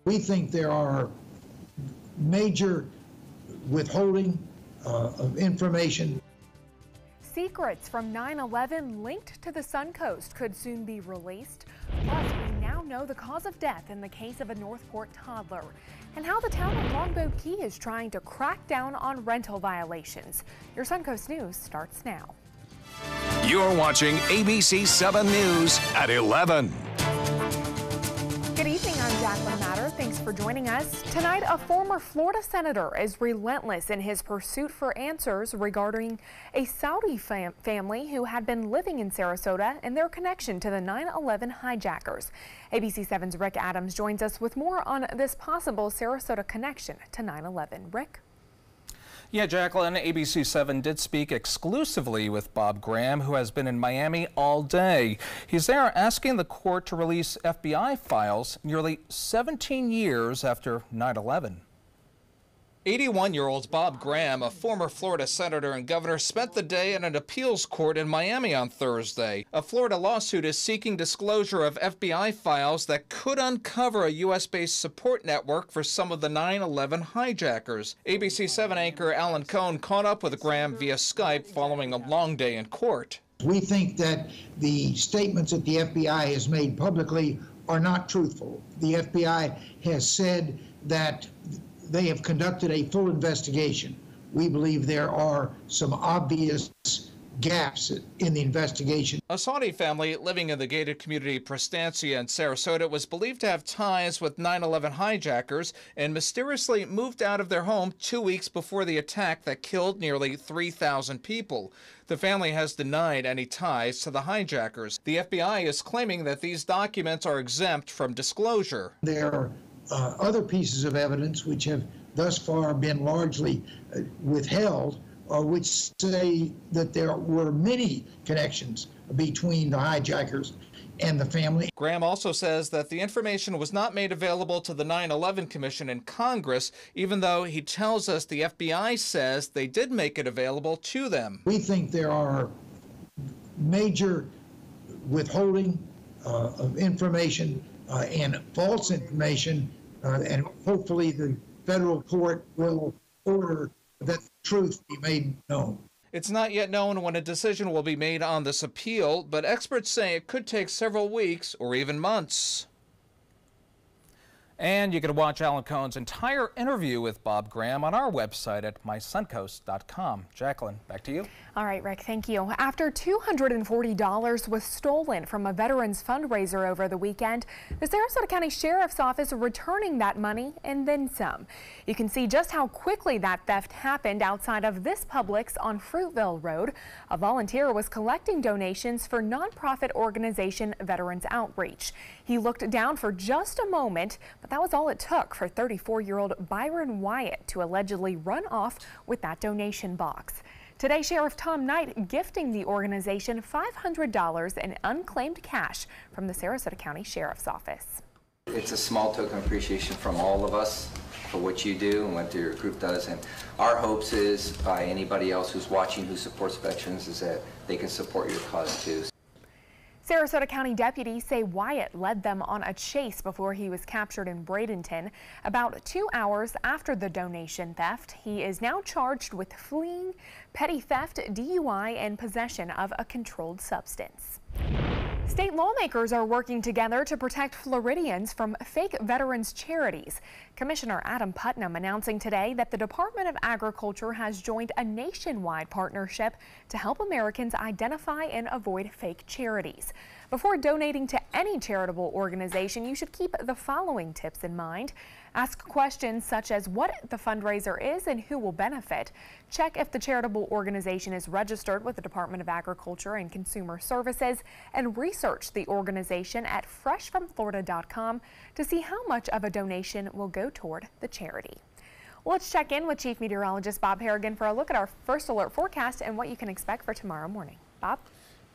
We think there are major withholding of information. Secrets from 9/11 linked to the Suncoast could soon be released. Plus, we now know the cause of death in the case of a Northport toddler and how the town of Longboat Key is trying to crack down on rental violations. Your Suncoast News starts now. You're watching ABC7 News at 11. Good evening, I'm Jacqueline Matter. Thanks for joining us. Tonight, a former Florida senator is relentless in his pursuit for answers regarding a Saudi family who had been living in Sarasota and their connection to the 9/11 hijackers. ABC7's Rick Adams joins us with more on this possible Sarasota connection to 9/11. Rick? Yeah, Jacqueline, ABC7 did speak exclusively with Bob Graham, who has been in Miami all day. He's there asking the court to release FBI files nearly 17 years after 9/11. 81-year-old Bob Graham, a former Florida senator and governor, spent the day in an appeals court in Miami on Thursday. A Florida lawsuit is seeking disclosure of FBI files that could uncover a U.S.-based support network for some of the 9/11 hijackers. ABC7 anchor Alan Cohn caught up with Graham via Skype following a long day in court. We think that the statements that the FBI has made publicly are not truthful. The FBI has said that they have conducted a full investigation. We believe there are some obvious gaps in the investigation. A Saudi family living in the gated community Prestancia in Sarasota was believed to have ties with 9/11 hijackers and mysteriously moved out of their home 2 weeks before the attack that killed nearly 3,000 people. The family has denied any ties to the hijackers. The FBI is claiming that these documents are exempt from disclosure. There are other pieces of evidence which have thus far been largely withheld, which say that there were many connections between the hijackers and the family. Graham also says that the information was not made available to the 9/11 Commission in Congress, even though he tells us the FBI says they did make it available to them. We think there are major withholding of information and false information, and hopefully the federal court will order that the truth be made known. It's not yet known when a decision will be made on this appeal, but experts say it could take several weeks or even months. And you can watch Alan Cohn's entire interview with Bob Graham on our website at mysuncoast.com. Jacqueline, back to you. All right, Rick, thank you. After $240 was stolen from a veterans fundraiser over the weekend, the Sarasota County Sheriff's Office returning that money and then some. You can see just how quickly that theft happened outside of this Publix on Fruitville Road. A volunteer was collecting donations for nonprofit organization Veterans Outreach. He looked down for just a moment, but that was all it took for 34-year-old Byron Wyatt to allegedly run off with that donation box. Today, Sheriff Tom Knight gifting the organization $500 in unclaimed cash from the Sarasota County Sheriff's Office. It's a small token of appreciation from all of us for what you do and what your group does. And our hopes is by anybody else who's watching who supports veterans is that they can support your cause too. Sarasota County deputies say Wyatt led them on a chase before he was captured in Bradenton. About 2 hours after the donation theft, he is now charged with fleeing, petty theft, DUI, and possession of a controlled substance. State lawmakers are working together to protect Floridians from fake veterans charities. Commissioner Adam Putnam announcing today that the Department of Agriculture has joined a nationwide partnership to help Americans identify and avoid fake charities. Before donating to any charitable organization, you should keep the following tips in mind. Ask questions such as what the fundraiser is and who will benefit. Check if the charitable organization is registered with the Department of Agriculture and Consumer Services, and research the organization at freshfromflorida.com to see how much of a donation will go toward the charity. Well, let's check in with Chief Meteorologist Bob Harrigan for a look at our first alert forecast and what you can expect for tomorrow morning. Bob?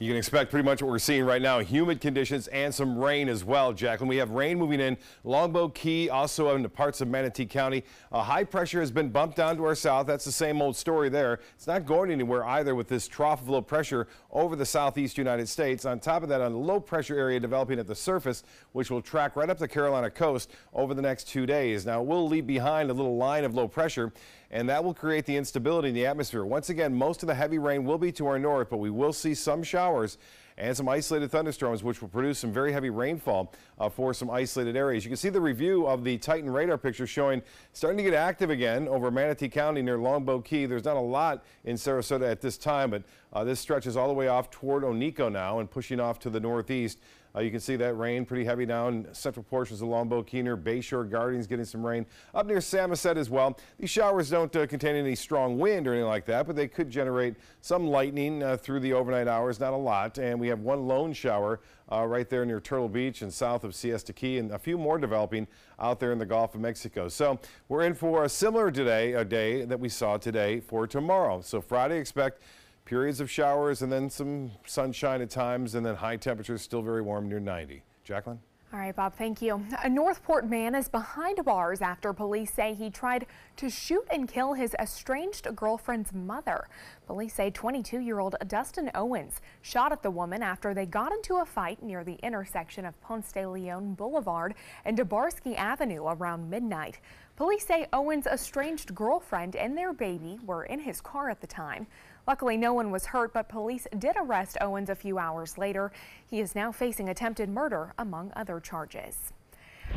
You can expect pretty much what we're seeing right now, humid conditions and some rain as well, Jacqueline. We have rain moving in Longboat Key, also into parts of Manatee County. High pressure has been bumped down to our south. That's the same old story there. It's not going anywhere either with this trough of low pressure over the southeast United States. On top of that, a low pressure area developing at the surface, which will track right up the Carolina coast over the next 2 days. Now, we'll leave behind a little line of low pressure, and that will create the instability in the atmosphere. Once again, most of the heavy rain will be to our north, but we will see some showers and some isolated thunderstorms, which will produce some very heavy rainfall for some isolated areas. You can see the review of the Titan radar picture showing starting to get active again over Manatee County near Longboat Key. There's not a lot in Sarasota at this time, but this stretches all the way off toward Oneko now and pushing off to the northeast. You can see that rain pretty heavy down central portions of Longboat Key near Bayshore Gardens, getting some rain up near Samoset as well. These showers don't contain any strong wind or anything like that, but they could generate some lightning through the overnight hours, not a lot. And we have one lone shower right there near Turtle Beach and south of Siesta Key, and a few more developing out there in the Gulf of Mexico. So we're in for a similar day that we saw today for tomorrow. So Friday, expect periods of showers and then some sunshine at times, and then high temperatures still very warm near 90. Jacqueline? All right, Bob, thank you. A Northport man is behind bars after police say he tried to shoot and kill his estranged girlfriend's mother. Police say 22-year-old Dustin Owens shot at the woman after they got into a fight near the intersection of Ponce de Leon Boulevard and Debarsky Avenue around midnight. Police say Owens' estranged girlfriend and their baby were in his car at the time. Luckily, no one was hurt, but police did arrest Owens a few hours later. He is now facing attempted murder, among other charges.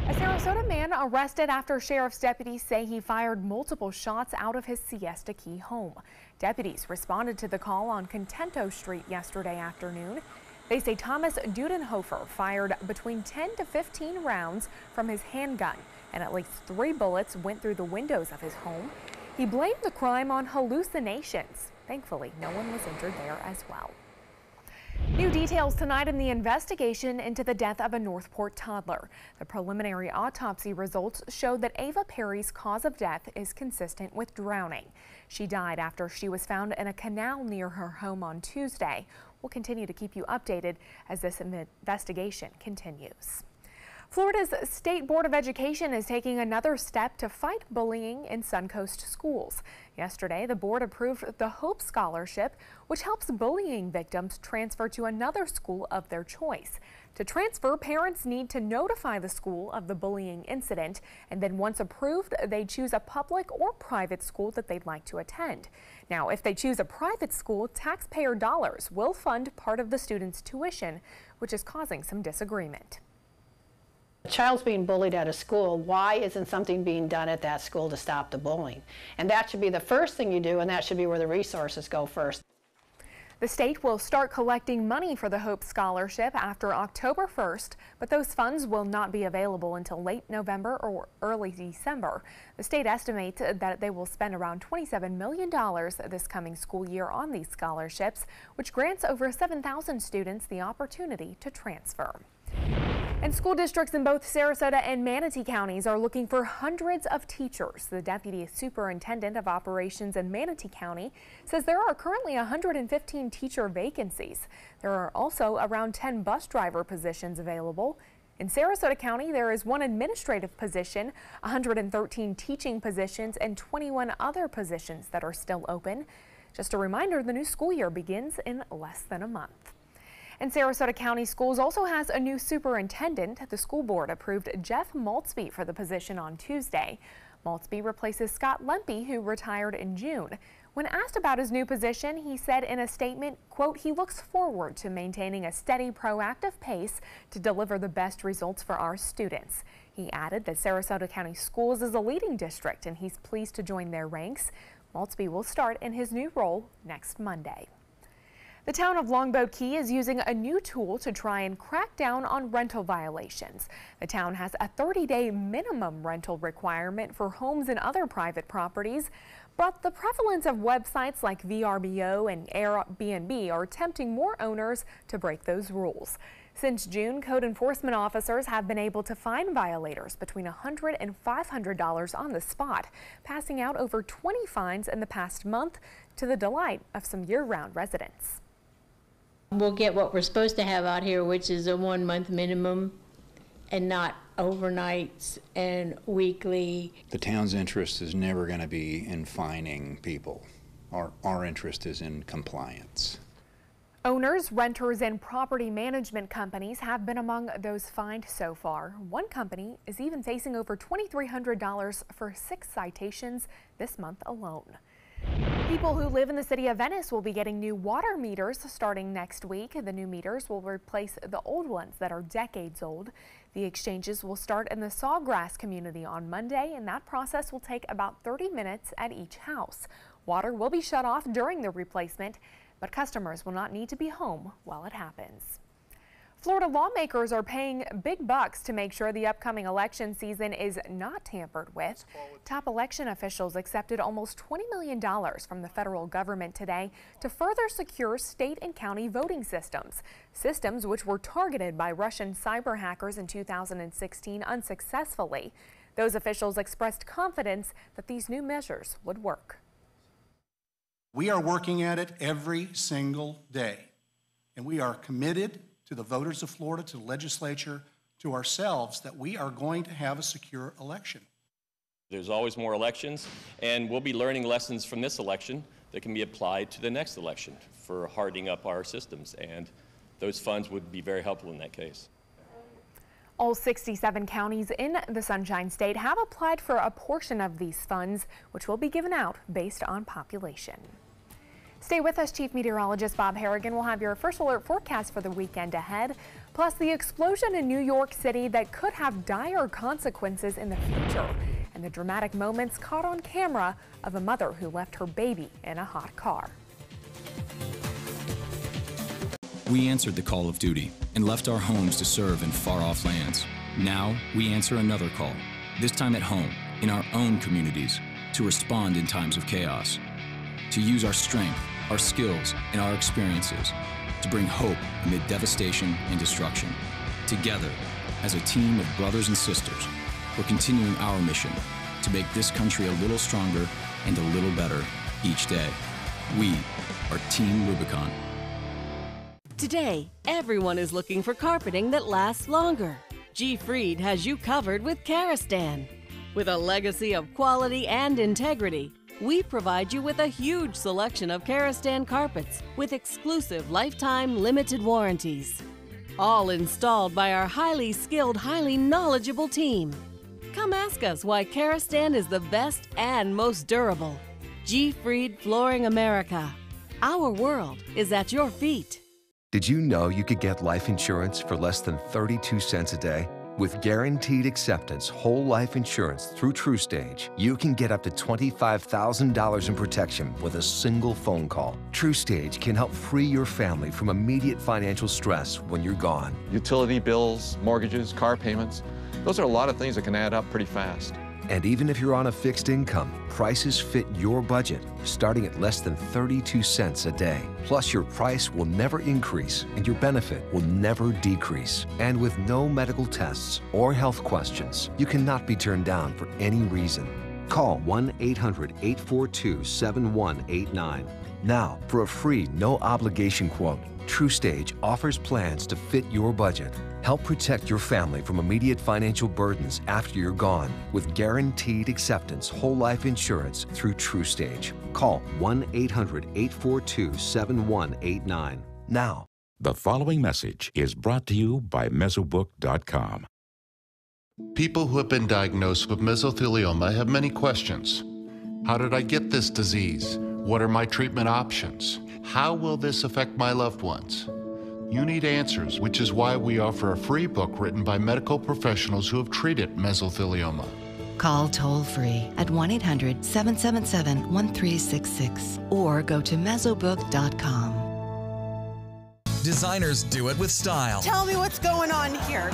A Sarasota man arrested after sheriff's deputies say he fired multiple shots out of his Siesta Key home. Deputies responded to the call on Contento Street yesterday afternoon. They say Thomas Dudenhofer fired between 10 to 15 rounds from his handgun, and at least 3 bullets went through the windows of his home. He blamed the crime on hallucinations. Thankfully, no one was injured there as well. New details tonight in the investigation into the death of a Northport toddler. The preliminary autopsy results showed that Ava Perry's cause of death is consistent with drowning. She died after she was found in a canal near her home on Tuesday. We'll continue to keep you updated as this investigation continues. Florida's State Board of Education is taking another step to fight bullying in Suncoast schools. Yesterday, the board approved the Hope Scholarship, which helps bullying victims transfer to another school of their choice. To transfer, parents need to notify the school of the bullying incident, and then once approved, they choose a public or private school that they'd like to attend. Now, if they choose a private school, taxpayer dollars will fund part of the student's tuition, which is causing some disagreement. A child's being bullied at a school. Why isn't something being done at that school to stop the bullying? And that should be the first thing you do, and that should be where the resources go first. The state will start collecting money for the Hope Scholarship after October 1st, but those funds will not be available until late November or early December. The state estimates that they will spend around $27 million this coming school year on these scholarships, which grants over 7,000 students the opportunity to transfer. And school districts in both Sarasota and Manatee counties are looking for hundreds of teachers. The Deputy Superintendent of Operations in Manatee County says there are currently 115 teacher vacancies. There are also around 10 bus driver positions available. In Sarasota County, there is 1 administrative position, 113 teaching positions, and 21 other positions that are still open. Just a reminder, the new school year begins in less than a month. And Sarasota County Schools also has a new superintendent. The school board approved Jeff Maltzby for the position on Tuesday. Maltzby replaces Scott Lempe, who retired in June. When asked about his new position, he said in a statement, quote, he looks forward to maintaining a steady, proactive pace to deliver the best results for our students. He added that Sarasota County Schools is a leading district, and he's pleased to join their ranks. Maltzby will start in his new role next Monday. The town of Longboat Key is using a new tool to try and crack down on rental violations. The town has a 30-day minimum rental requirement for homes and other private properties, but the prevalence of websites like VRBO and Airbnb are tempting more owners to break those rules. Since June, code enforcement officers have been able to fine violators between $100 and $500 on the spot, passing out over 20 fines in the past month to the delight of some year-round residents. We'll get what we're supposed to have out here, which is a 1 month minimum and not overnights and weekly. The town's interest is never going to be in fining people. Our interest is in compliance. Owners, renters, and property management companies have been among those fined so far. One company is even facing over $2,300 for 6 citations this month alone. People who live in the city of Venice will be getting new water meters starting next week. The new meters will replace the old ones that are decades old. The exchanges will start in the Sawgrass community on Monday, and that process will take about 30 minutes at each house. Water will be shut off during the replacement, but customers will not need to be home while it happens. Florida lawmakers are paying big bucks to make sure the upcoming election season is not tampered with. Top election officials accepted almost $20 million from the federal government today to further secure state and county voting systems. Systems which were targeted by Russian cyber hackers in 2016 unsuccessfully. Those officials expressed confidence that these new measures would work. We are working at it every single day, and we are committed to the voters of Florida, to the legislature, to ourselves, that we are going to have a secure election. There's always more elections, and we'll be learning lessons from this election that can be applied to the next election for hardening up our systems, and those funds would be very helpful in that case. All 67 counties in the Sunshine State have applied for a portion of these funds, which will be given out based on population. Stay with us. Chief Meteorologist Bob Harrigan will have your first alert forecast for the weekend ahead, plus the explosion in New York City that could have dire consequences in the future, and the dramatic moments caught on camera of a mother who left her baby in a hot car. We answered the call of duty and left our homes to serve in far-off lands. Now we answer another call, this time at home, in our own communities, to respond in times of chaos, to use our strength, our skills, and our experiences to bring hope amid devastation and destruction. Together, as a team of brothers and sisters, we're continuing our mission to make this country a little stronger and a little better each day. We are Team Rubicon. Today, everyone is looking for carpeting that lasts longer. G. Fried has you covered with Karastan. With a legacy of quality and integrity, we provide you with a huge selection of Karastan carpets with exclusive lifetime limited warranties. All installed by our highly skilled, highly knowledgeable team. Come ask us why Karastan is the best and most durable. G. Fried Flooring America. Our world is at your feet. Did you know you could get life insurance for less than 32 cents a day? With guaranteed acceptance whole life insurance through TruStage, you can get up to $25,000 in protection with a single phone call. TruStage can help free your family from immediate financial stress when you're gone. Utility bills, mortgages, car payments, those are a lot of things that can add up pretty fast. And even if you're on a fixed income, prices fit your budget, starting at less than 32 cents a day. Plus, your price will never increase and your benefit will never decrease. And with no medical tests or health questions, you cannot be turned down for any reason. Call 1-800-842-7189. Now, for a free, no-obligation quote, TruStage offers plans to fit your budget. Help protect your family from immediate financial burdens after you're gone with guaranteed acceptance whole life insurance through TruStage. Call 1-800-842-7189 now. The following message is brought to you by Mesobook.com. People who have been diagnosed with mesothelioma have many questions. How did I get this disease? What are my treatment options? How will this affect my loved ones? You need answers, which is why we offer a free book written by medical professionals who have treated mesothelioma. Call toll-free at 1-800-777-1366 or go to mesobook.com. Designers do it with style. Tell me what's going on here.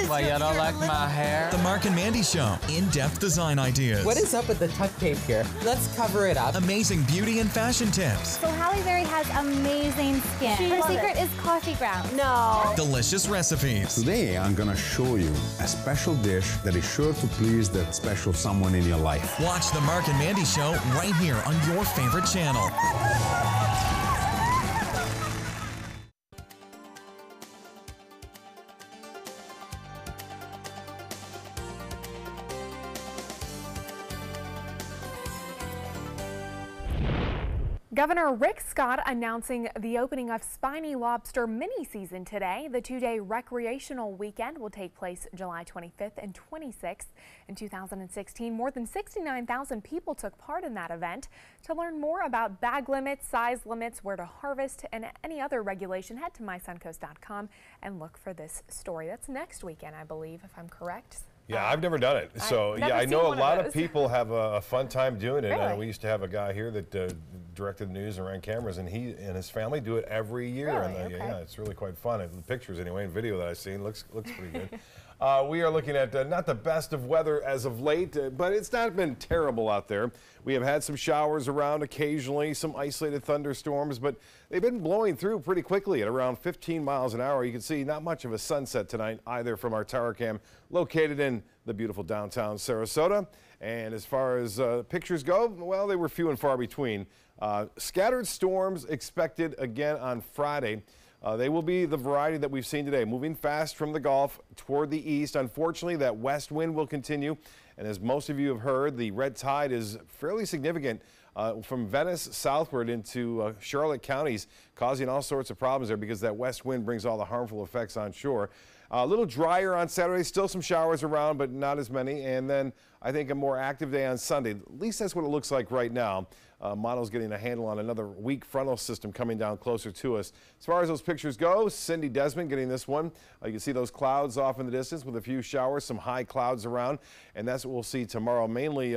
Why, you don't like my hair? The Mark and Mandy Show. In-depth design ideas. What is up with the tuck tape here? Let's cover it up. Amazing beauty and fashion tips. So Halle Berry has amazing skin. Her secret is coffee grounds. No. Delicious recipes. Today, I'm going to show you a special dish that is sure to please that special someone in your life. Watch the Mark and Mandy Show right here on your favorite channel. Governor Rick Scott announcing the opening of Spiny Lobster mini season today. The two-day recreational weekend will take place July 25th and 26th. In 2016, more than 69,000 people took part in that event. To learn more about bag limits, size limits, where to harvest, and any other regulation, head to mysuncoast.com and look for this story. That's next weekend, I believe, if I'm correct. Yeah, I've never done it. So, yeah, I know a lot of people have a fun time doing it. Really? We used to have a guy here that directed the news and ran cameras, and he and his family do it every year. Really? And Okay. yeah, it's really quite fun. The pictures, anyway, and video that I've seen looks pretty good. We are looking at not the best of weather as of late, but it's not been terrible out there. We have had some showers around occasionally, some isolated thunderstorms, but they've been blowing through pretty quickly at around 15 miles an hour. You can see not much of a sunset tonight either from our tower cam located in the beautiful downtown Sarasota. And as far as pictures go, well, they were few and far between. Scattered storms expected again on Friday. They will be the variety that we've seen today, moving fast from the Gulf toward the east. Unfortunately, that west wind will continue. And as most of you have heard, the red tide is fairly significant from Venice southward into Charlotte counties, causing all sorts of problems there because that west wind brings all the harmful effects on shore. A little drier on Saturday, still some showers around, but not as many. And then I think a more active day on Sunday. At least that's what it looks like right now. Model's getting a handle on another weak frontal system coming down closer to us. As far as those pictures go, Cindy Desmond getting this one. You can see those clouds off in the distance with a few showers, some high clouds around, and that's what we'll see tomorrow. Mainly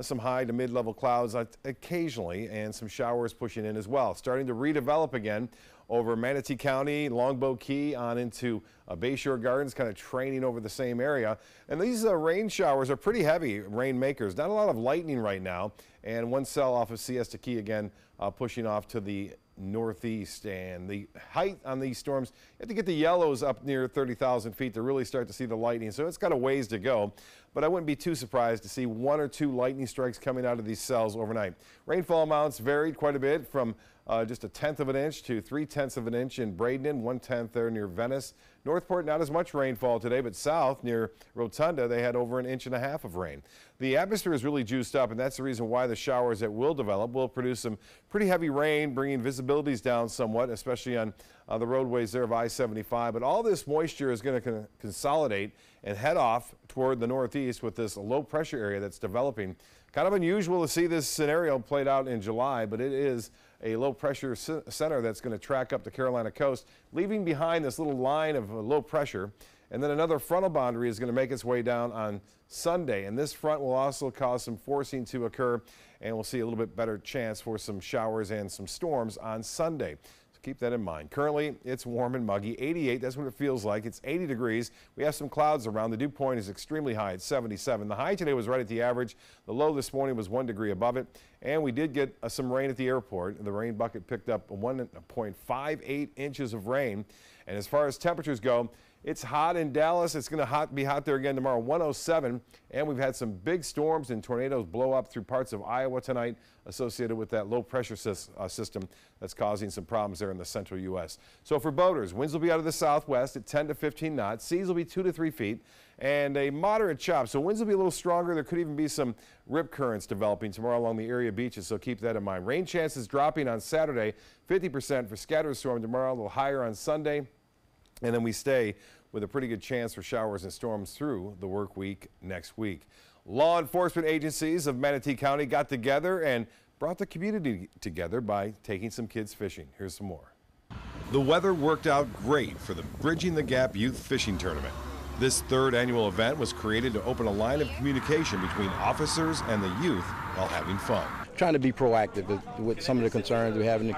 some high to mid-level clouds occasionally, and some showers pushing in as well. Starting to redevelop again over Manatee County, Longboat Key, on into Bayshore Gardens, kind of training over the same area. And these rain showers are pretty heavy rain makers. Not a lot of lightning right now. And one cell off of Siesta Key again, pushing off to the northeast. And the height on these storms, you have to get the yellows up near 30,000 feet to really start to see the lightning. So it's got a ways to go. But I wouldn't be too surprised to see 1 or 2 lightning strikes coming out of these cells overnight. Rainfall amounts varied quite a bit from just 1/10 of an inch to 3/10 of an inch in Bradenton, 1/10 there near Venice. Northport, not as much rainfall today, but south near Rotunda, they had over 1.5 inches of rain. The atmosphere is really juiced up, and that's the reason why the showers that will develop will produce some pretty heavy rain, bringing visibilities down somewhat, especially on the roadways there of I-75. But all this moisture is going to consolidate and head off toward the northeast with this low pressure area that's developing. Kind of unusual to see this scenario played out in July, but it is a low pressure center that's going to track up the Carolina coast, leaving behind this little line of low pressure. And then another frontal boundary is going to make its way down on Sunday. And this front will also cause some forcing to occur, and we'll see a little bit better chance for some showers and some storms on Sunday. Keep that in mind. Currently, it's warm and muggy. 88, that's what it feels like. It's 80 degrees. We have some clouds around. The dew point is extremely high at 77. The high today was right at the average. The low this morning was 1 degree above it. And we did get some rain at the airport. The rain bucket picked up 1.58 inches of rain. And as far as temperatures go, it's hot in Dallas. It's going to be hot there again tomorrow, 107. And we've had some big storms and tornadoes blow up through parts of Iowa tonight associated with that low pressure system that's causing some problems there in the central U.S. So for boaters, winds will be out of the southwest at 10 to 15 knots. Seas will be 2 to 3 feet and a moderate chop. So winds will be a little stronger. There could even be some rip currents developing tomorrow along the area beaches. So keep that in mind. Rain chances dropping on Saturday, 50% for scattered storm tomorrow, a little higher on Sunday. And then we stay with a pretty good chance for showers and storms through the work week next week. Law enforcement agencies of Manatee County got together and brought the community together by taking some kids fishing. Here's some more. The weather worked out great for the Bridging the Gap Youth Fishing Tournament. This third annual event was created to open a line of communication between officers and the youth while having fun. Trying to be proactive with some of the concerns we have in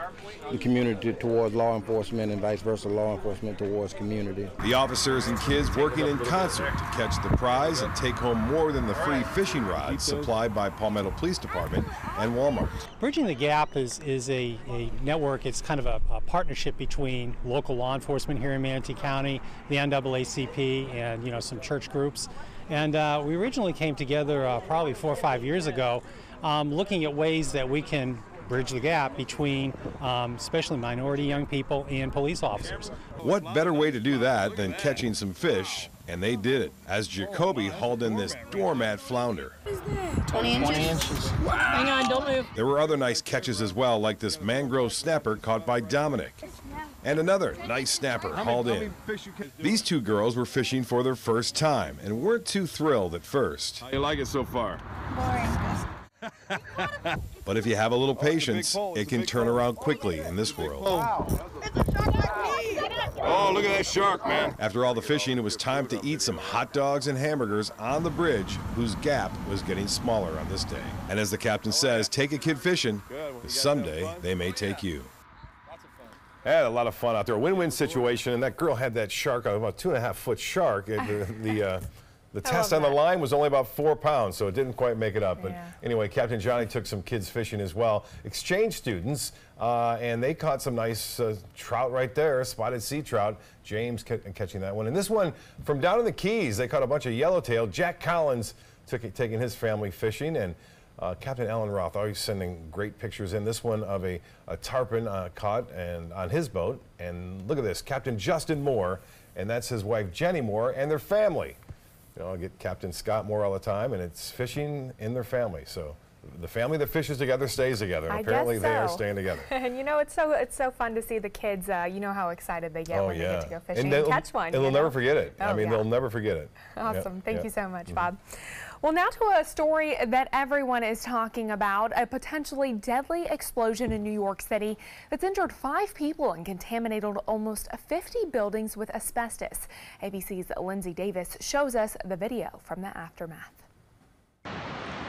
the community towards law enforcement and vice versa, law enforcement towards community. The officers and kids working in concert to catch the prize and take home more than the free fishing rods supplied by Palmetto Police Department and Walmart. Bridging the Gap is a network. It's kind of a partnership between local law enforcement here in Manatee County, the NAACP, and some church groups. And we originally came together probably 4 or 5 years ago, looking at ways that we can bridge the gap between especially minority young people and police officers. What better way to do that than catching some fish And they did it as Jacoby hauled in this doormat flounder. 20 inches. Wow. Hang on, don't move. There were other nice catches as well, like this mangrove snapper caught by Dominic. And another nice snapper hauled in. These two girls were fishing for their first time and weren't too thrilled at first. How you like it so far? Boring. But if you have a little patience, it can turn around quickly in this world. Oh, look at that shark, man. After all the fishing, it was time to eat some hot dogs and hamburgers on the bridge, whose gap was getting smaller on this day. And as the captain says, take a kid fishing, because someday they may take you. I had a lot of fun out there. A win-win situation, and that girl had that shark, about 2.5-foot shark. The test on the line was only about 4 pounds, so it didn't quite make it up. But anyway, Captain Johnny took some kids fishing as well. Exchange students, and they caught some nice trout right there, spotted sea trout. James catching that one. And this one from down in the Keys, they caught a bunch of yellowtail. Jack Collins taking his family fishing, and Captain Alan Roth always sending great pictures in. This one of a tarpon caught and on his boat. And look at this, Captain Justin Moore, and that's his wife Jenny Moore and their family. You know, I get Captain Scott Moore all the time, and it's fishing in their family. So the family that fishes together stays together, and apparently they are staying together. And you know, it's so fun to see the kids. You know how excited they get when they get to go fishing and catch one. And they'll never forget it. I mean, they'll never forget it. Awesome. Thank you so much, Bob. Well, now to a story that everyone is talking about, a potentially deadly explosion in New York City that's injured 5 people and contaminated almost 50 buildings with asbestos. ABC's Lindsay Davis shows us the video from the aftermath.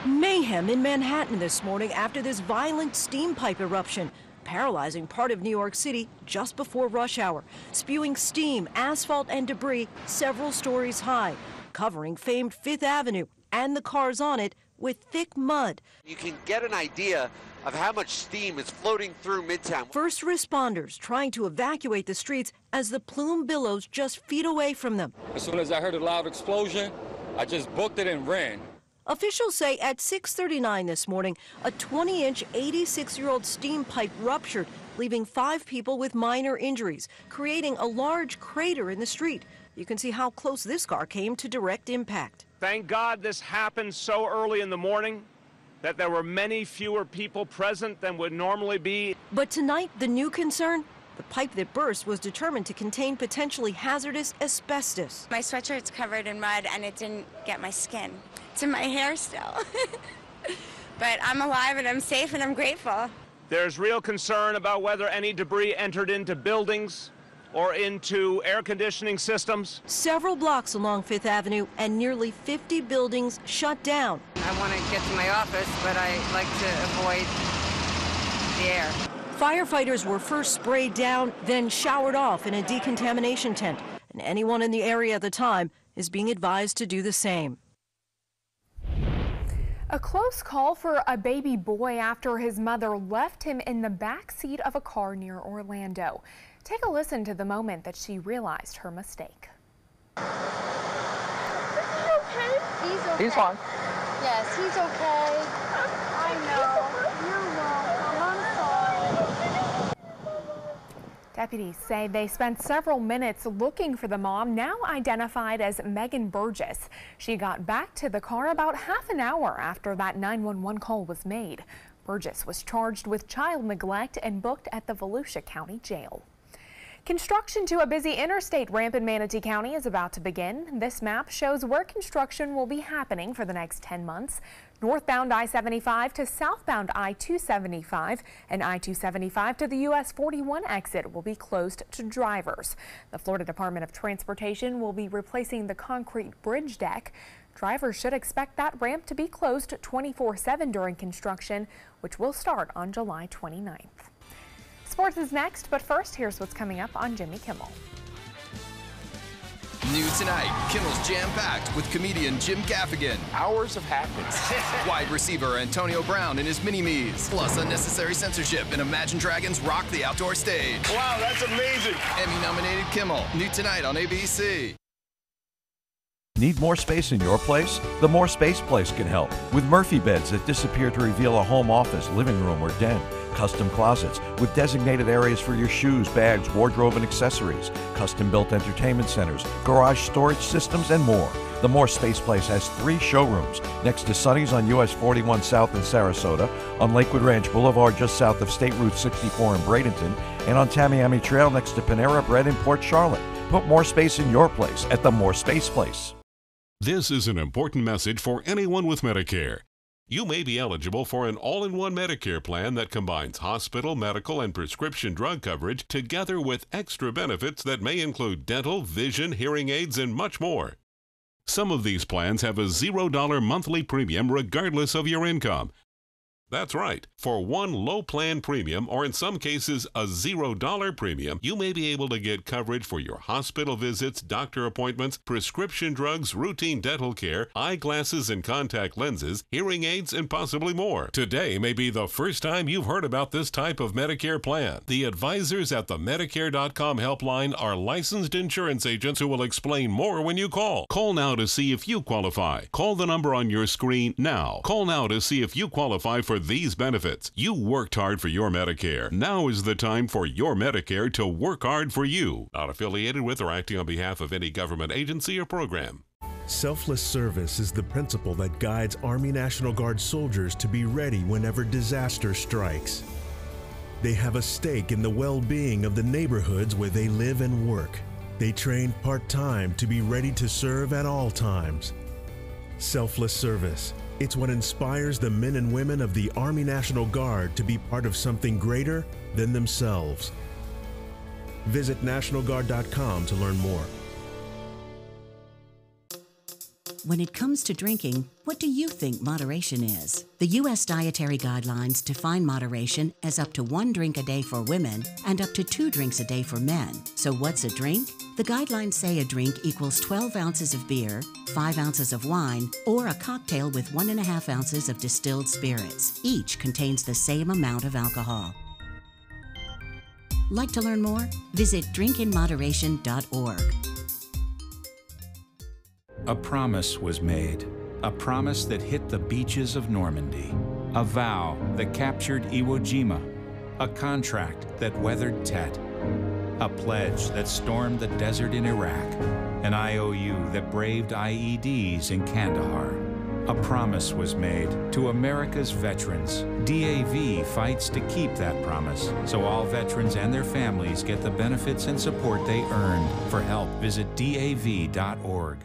Mayhem in Manhattan this morning after this violent steam pipe eruption, paralyzing part of New York City just before rush hour, spewing steam, asphalt, and debris several stories high, covering famed Fifth Avenue and the cars on it with thick mud. You can get an idea of how much steam is floating through Midtown. First responders trying to evacuate the streets as the plume billows just feet away from them. As soon as I heard a loud explosion, I just booked it and ran. Officials say at 6:39 this morning, a 20-inch, 86-year-old steam pipe ruptured, leaving 5 people with minor injuries, creating a large crater in the street. You can see how close this car came to direct impact. Thank God this happened so early in the morning that there were many fewer people present than would normally be. But tonight, the new concern? The pipe that burst was determined to contain potentially hazardous asbestos. My sweatshirt's covered in mud and it didn't get my skin. It's in my hair still. But I'm alive and I'm safe and I'm grateful. There's real concern about whether any debris entered into buildings or into air conditioning systems. Several blocks along Fifth Avenue and nearly 50 buildings shut down. I want to get to my office, but I like to avoid the air. Firefighters were first sprayed down, then showered off in a decontamination tent. And anyone in the area at the time is being advised to do the same. A close call for a baby boy after his mother left him in the back seat of a car near Orlando. Take a listen to the moment that she realized her mistake. Is he okay? He's okay. He's fine. Yes, he's okay. I know. You're welcome. I'm sorry. Deputies say they spent several minutes looking for the mom, now identified as Megan Burgess. She got back to the car about half an hour after that 911 call was made. Burgess was charged with child neglect and booked at the Volusia County Jail. Construction to a busy interstate ramp in Manatee County is about to begin. This map shows where construction will be happening for the next 10 months. Northbound I-75 to southbound I-275 and I-275 to the US 41 exit will be closed to drivers. The Florida Department of Transportation will be replacing the concrete bridge deck. Drivers should expect that ramp to be closed 24/7 during construction, which will start on July 29th. Sports is next, but first, here's what's coming up on Jimmy Kimmel. New tonight, Kimmel's jam-packed with comedian Jim Gaffigan. Hours of happiness. Wide receiver Antonio Brown and his mini-me's. Plus unnecessary censorship and Imagine Dragons rock the outdoor stage. Wow, that's amazing. Emmy-nominated Kimmel. New tonight on ABC. Need more space in your place? The More Space Place can help. With Murphy beds that disappear to reveal a home office, living room, or den. Custom closets with designated areas for your shoes, bags, wardrobe, and accessories. Custom-built entertainment centers, garage storage systems, and more. The More Space Place has 3 showrooms next to Sunny's on US 41 South in Sarasota, on Lakewood Ranch Boulevard just south of State Route 64 in Bradenton, and on Tamiami Trail next to Panera Bread in Port Charlotte. Put more space in your place at the More Space Place. This is an important message for anyone with Medicare. You may be eligible for an all-in-one Medicare plan that combines hospital, medical, and prescription drug coverage together with extra benefits that may include dental, vision, hearing aids, and much more. Some of these plans have a $0 monthly premium regardless of your income. That's right. For one low plan premium, or in some cases a $0 premium, you may be able to get coverage for your hospital visits, doctor appointments, prescription drugs, routine dental care, eyeglasses and contact lenses, hearing aids, and possibly more. Today may be the first time you've heard about this type of Medicare plan. The advisors at the Medicare.com helpline are licensed insurance agents who will explain more when you call. Call now to see if you qualify. Call the number on your screen now. Call now to see if you qualify for these benefits. You worked hard for your Medicare. Now is the time for your Medicare to work hard for you. Not affiliated with or acting on behalf of any government agency or program. Selfless service is the principle that guides Army National Guard soldiers to be ready whenever disaster strikes. They have a stake in the well-being of the neighborhoods where they live and work. They train part-time to be ready to serve at all times. Selfless service. It's what inspires the men and women of the Army National Guard to be part of something greater than themselves. Visit NationalGuard.com to learn more. When it comes to drinking, what do you think moderation is? The U.S. Dietary Guidelines define moderation as up to 1 drink a day for women and up to 2 drinks a day for men. So what's a drink? The guidelines say a drink equals 12 ounces of beer, 5 ounces of wine, or a cocktail with 1.5 ounces of distilled spirits. Each contains the same amount of alcohol. Like to learn more? Visit drinkinmoderation.org. A promise was made, a promise that hit the beaches of Normandy, a vow that captured Iwo Jima, a contract that weathered Tet, a pledge that stormed the desert in Iraq, an IOU that braved IEDs in Kandahar. A promise was made to America's veterans. DAV fights to keep that promise, so all veterans and their families get the benefits and support they earned. For help, visit DAV.org.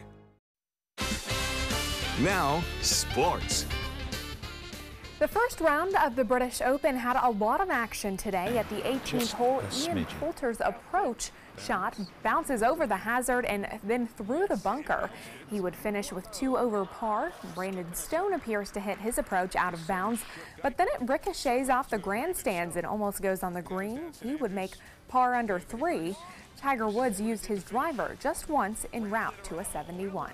Now, sports. The first round of the British Open had a lot of action today. At the 18th hole, Ian Poulter's approach shot bounces over the hazard and then through the bunker. He would finish with 2 over par. Brandon Stone appears to hit his approach out of bounds, but then it ricochets off the grandstands and almost goes on the green. He would make par under 3. Tiger Woods used his driver just once en route to a 71.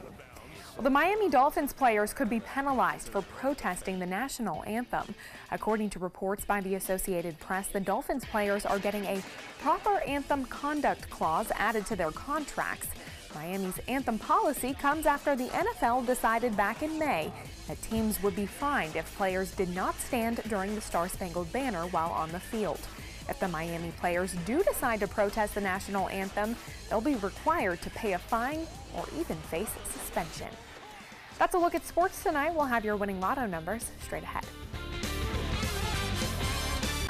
Well, the Miami Dolphins players could be penalized for protesting the national anthem. According to reports by the Associated Press, the Dolphins players are getting a proper anthem conduct clause added to their contracts. Miami's anthem policy comes after the NFL decided back in May that teams would be fined if players did not stand during the Star-Spangled Banner while on the field. If the Miami players do decide to protest the national anthem, they'll be required to pay a fine or even face suspension. That's a look at sports tonight. We'll have your winning lotto numbers straight ahead.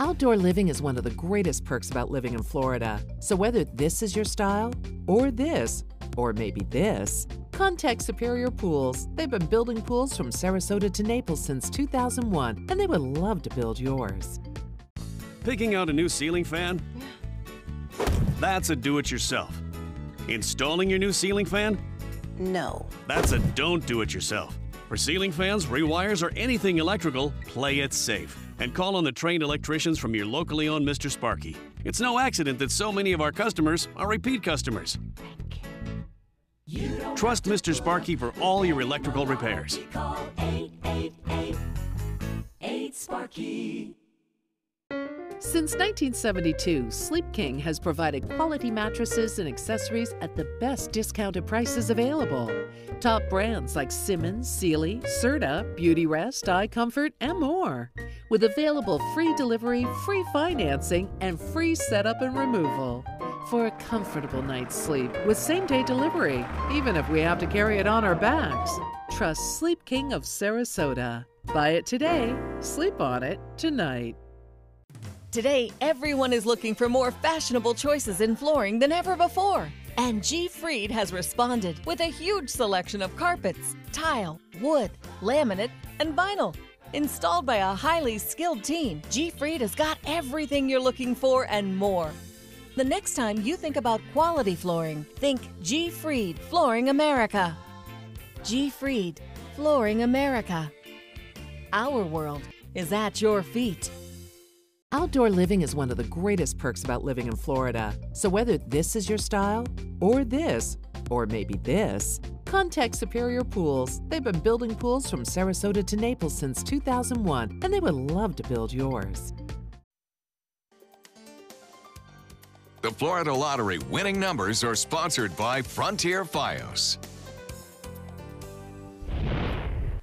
Outdoor living is one of the greatest perks about living in Florida. So whether this is your style, or this, or maybe this, contact Superior Pools. They've been building pools from Sarasota to Naples since 2001, and they would love to build yours. Picking out a new ceiling fan? That's a do-it-yourself. Installing your new ceiling fan? No. That's a don't do it yourself. For ceiling fans, rewires, or anything electrical, play it safe. And call on the trained electricians from your locally owned Mr. Sparky. It's no accident that so many of our customers are repeat customers. Trust Mr. Sparky for all your electrical repairs. Call 888-8-SPARKY. Since 1972, Sleep King has provided quality mattresses and accessories at the best discounted prices available. Top brands like Simmons, Sealy, Serta, Beautyrest, iComfort, and more. With available free delivery, free financing, and free setup and removal. For a comfortable night's sleep with same-day delivery, even if we have to carry it on our backs. Trust Sleep King of Sarasota. Buy it today, sleep on it tonight. Today, everyone is looking for more fashionable choices in flooring than ever before. And G. Fried has responded with a huge selection of carpets, tile, wood, laminate, and vinyl. Installed by a highly skilled team, G. Fried has got everything you're looking for and more. The next time you think about quality flooring, think G. Fried Flooring America. G. Fried Flooring America. Our world is at your feet. Outdoor living is one of the greatest perks about living in Florida. So whether this is your style, or this, or maybe this, contact Superior Pools. They've been building pools from Sarasota to Naples since 2001, and they would love to build yours. The Florida Lottery winning numbers are sponsored by Frontier Fios.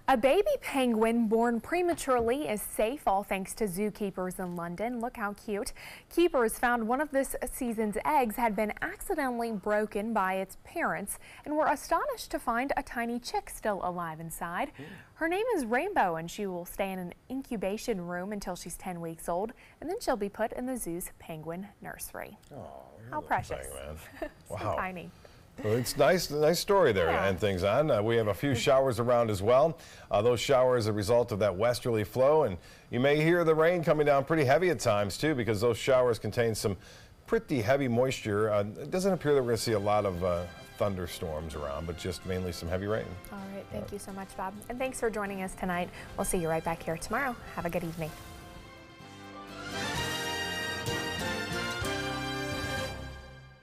A baby penguin born prematurely is safe, all thanks to zookeepers in London. Look how cute. Keepers found one of this season's eggs had been accidentally broken by its parents and were astonished to find a tiny chick still alive inside. Her name is Rainbow, and she will stay in an incubation room until she's 10 weeks old, and then she'll be put in the zoo's penguin nursery. Oh, how precious. So wow. Tiny. Well, it's nice story there to end things on. We have a few showers around as well. Those showers are a result of that westerly flow, and you may hear the rain coming down pretty heavy at times too, because those showers contain some pretty heavy moisture. It doesn't appear that we're going to see a lot of thunderstorms around, but just mainly some heavy rain. All right, thank you so much, Bob. And thanks for joining us tonight. We'll see you right back here tomorrow. Have a good evening.